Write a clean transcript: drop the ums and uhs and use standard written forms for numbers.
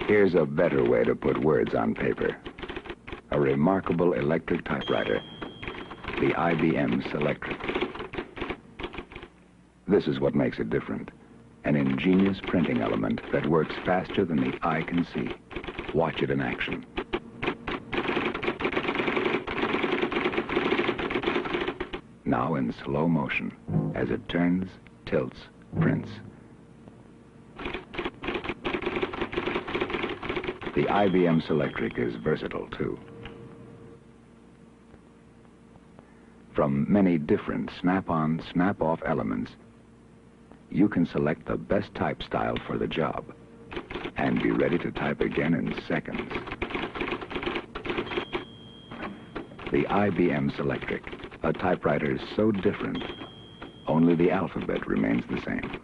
Here's a better way to put words on paper. A remarkable electric typewriter, the IBM selectric. This is what makes it different. An ingenious printing element that works faster than the eye can see. Watch it in action. Now in slow motion, as it turns, tilts, prints. The IBM selectric is versatile too. From many different snap-on, snap-off elements, you can select the best type style for the job and be ready to type again in seconds. The IBM selectric, a typewriter so different, only the alphabet remains the same.